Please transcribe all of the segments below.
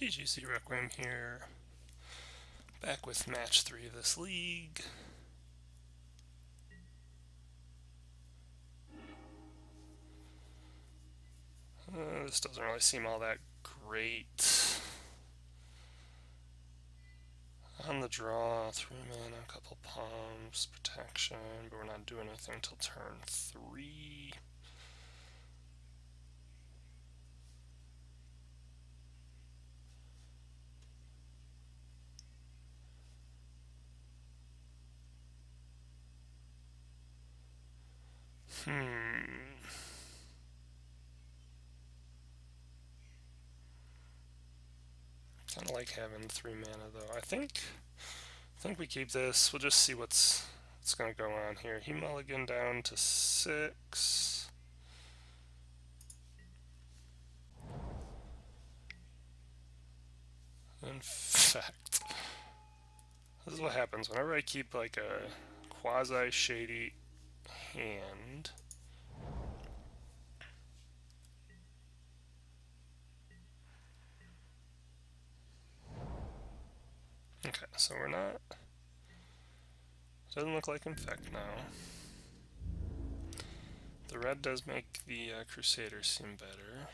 GGC Requiem here, back with match 3 of this league. This doesn't really seem all that great. On the draw, 3 mana, a couple palms, protection, but we're not doing anything until turn 3. Kind of like having 3 mana though. I think we keep this. We'll just see what's going to go on here. He mulliganed down to 6. Infect. This is what happens whenever I keep like a quasi-shady hand. Okay, so we're not... Doesn't look like Infect now. The red does make the Crusader seem better.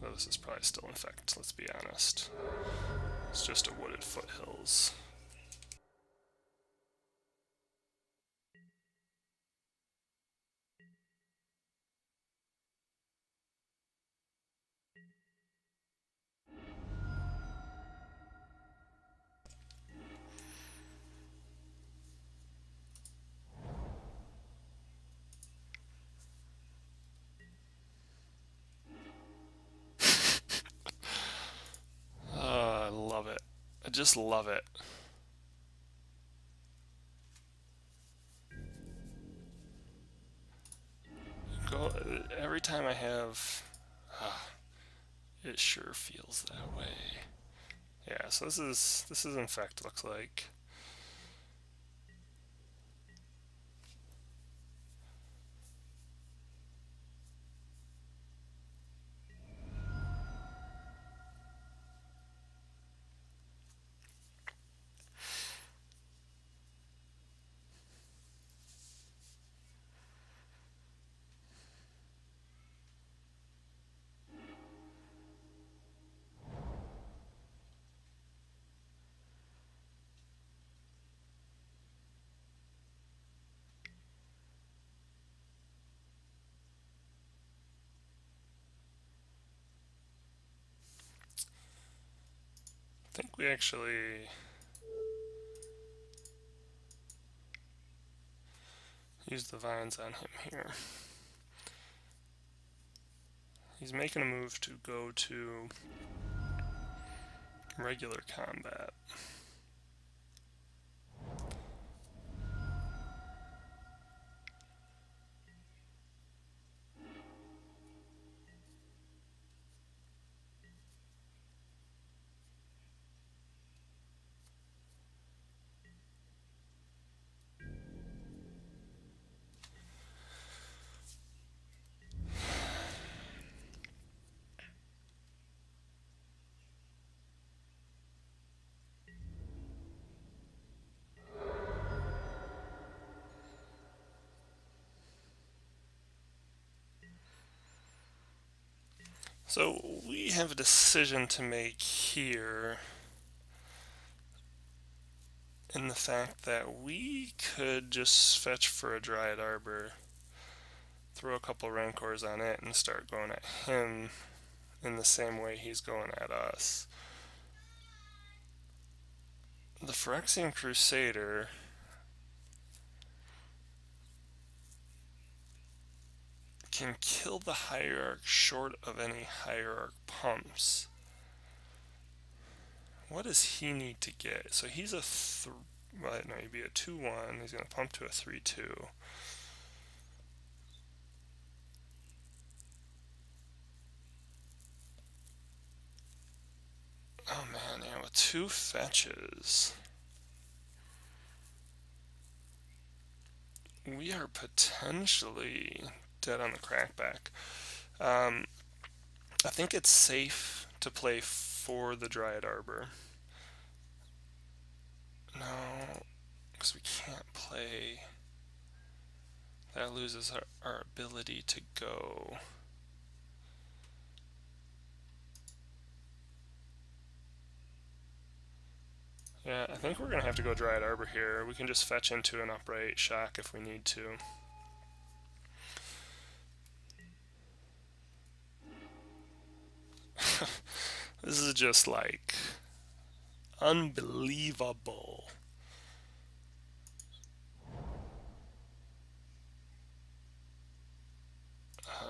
Though this is probably still Infect, let's be honest. It's just a wooded foothills. I love it. I just love it. Every time I have... it sure feels that way. Yeah, so this is Infect, looks like. I think we actually use the vines on him here. He's making a move to go to regular combat. So we have a decision to make here in the fact that we could just fetch for a Dryad Arbor, throw a couple Rancors on it, and start going at him in the same way he's going at us. The Phyrexian Crusader can kill the Hierarch short of any Hierarch pumps. What does he need to get? So he's a well, no, he'd be a 2-1. He's going to pump to a 3-2. Oh man, yeah, with 2 fetches, we are potentially dead on the crackback. I think it's safe to play for the Dryad Arbor. No, because we can't play. That loses our ability to go. Yeah, I think we're going to have to go Dryad Arbor here. We can just fetch into an upright shock if we need to. This is just like unbelievable.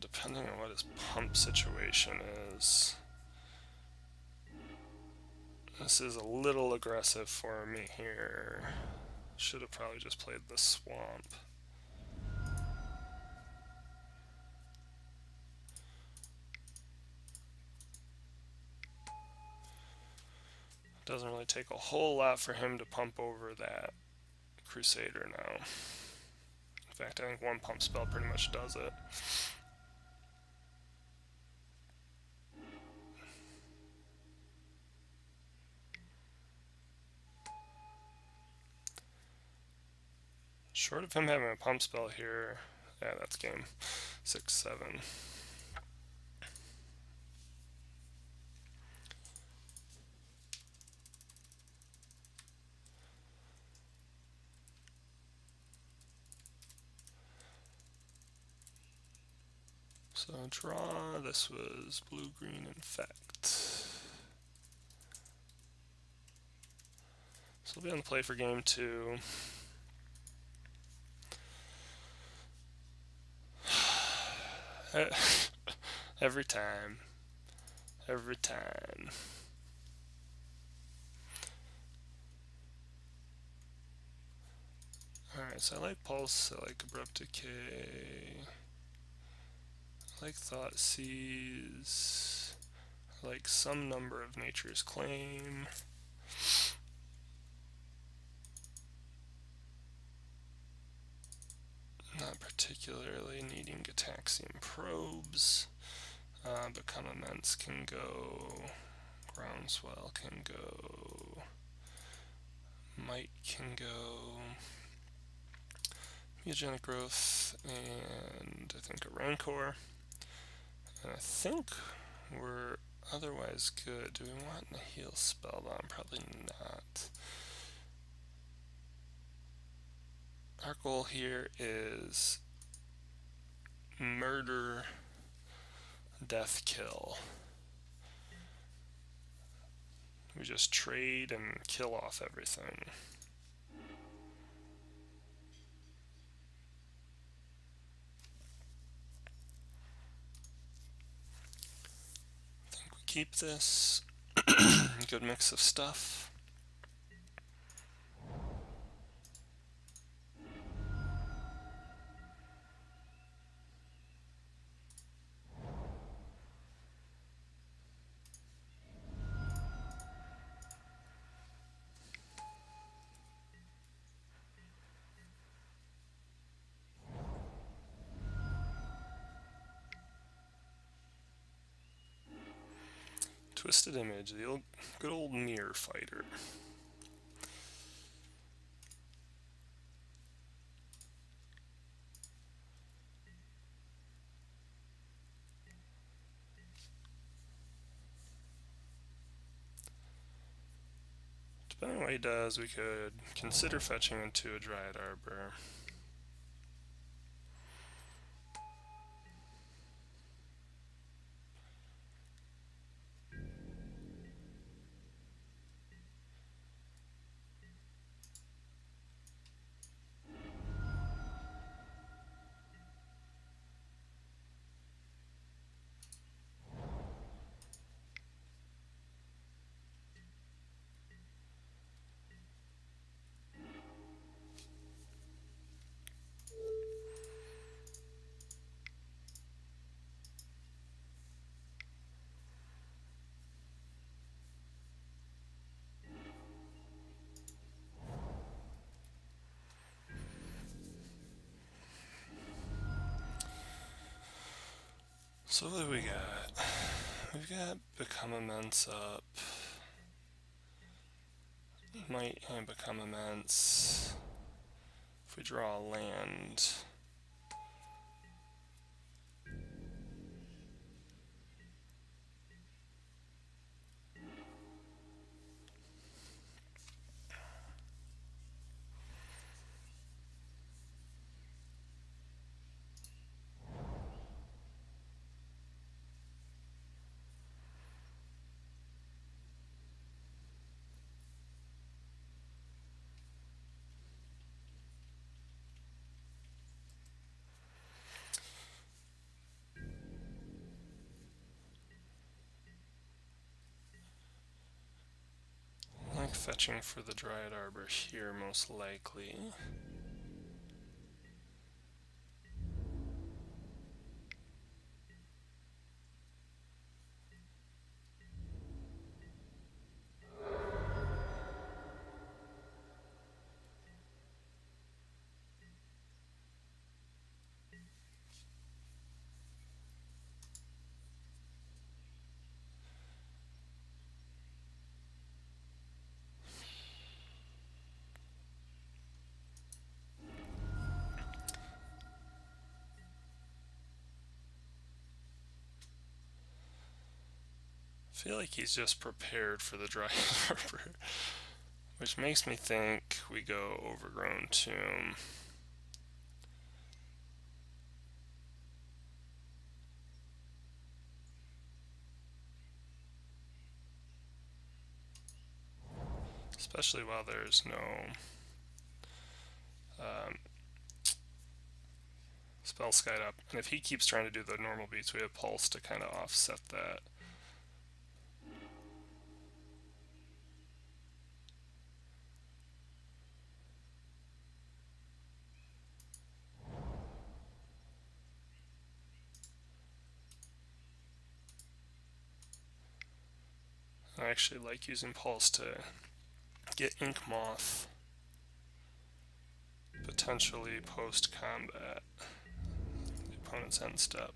Depending on what his pump situation is. This is a little aggressive for me here. Should have probably just played the swamp. Doesn't really take a whole lot for him to pump over that Crusader now. In fact, I think one pump spell pretty much does it. Short of him having a pump spell here, yeah, that's game 6-7. So draw, this was blue-green Infect. So we'll be on the play for game 2. Every time. Every time. Alright, so I like Pulse, I like Abrupt Decay. I like Thoughtseize. I like some number of Nature's Claim. Not particularly needing Gataxian Probes. But Immense can go. Groundswell can go. Might can go. Mutagenic Growth, and I think a Rancor. And I think we're otherwise good. Do we want a heal Spellbound? Probably not. Our goal here is murder, death, kill. We just trade and kill off everything. I think we keep this. Good mix of stuff. Twisted Image, the old, good old mirror fighter. Depending on what he does, we could consider fetching into a Dryad Arbor. So what do we got? We've got Become Immense up. Might Become Immense. If we draw a land. I like fetching for the Dryad Arbor here, most likely. I feel like he's just prepared for the Dryad Arbor, which makes me think we go Overgrown Tomb. Especially while there's no Spell Skite up. And if he keeps trying to do the normal beats, we have Pulse to kind of offset that. I actually like using Pulse to get Ink Moth potentially post-combat, the opponent's end step.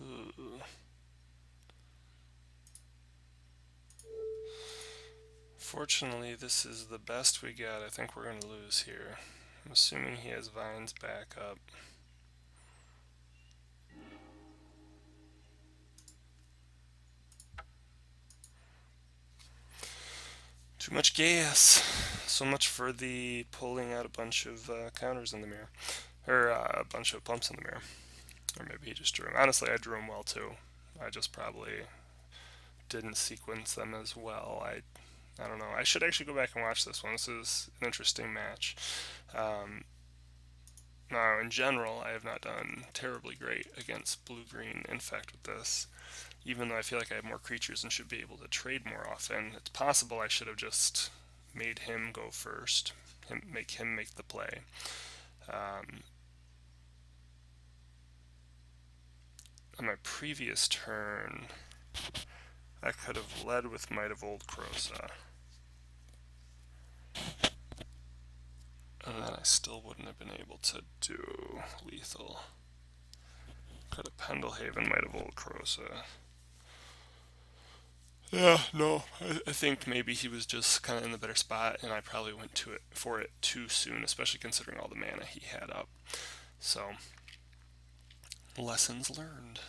Ooh. Fortunately, this is the best we got. I think we're going to lose here. I'm assuming he has Vines back up. Too much gas. So much for the pulling out a bunch of counters in the mirror. Or a bunch of pumps in the mirror. Or maybe he just drew them. Honestly, I drew them well too. I just probably didn't sequence them as well. I don't know. I should actually go back and watch this one. This is an interesting match. Now, in general, I have not done terribly great against blue-green Infect with this, even though I feel like I have more creatures and should be able to trade more often. It's possible I should have just made him go first, make him make the play. On my previous turn, I could have led with Might of Old Krosa. And then I still wouldn't have been able to do lethal. Could have Pendelhaven, Might of Old Krosa. Yeah, no, I think maybe he was just kind of in the better spot, and I probably went for it too soon, especially considering all the mana he had up. So, lessons learned.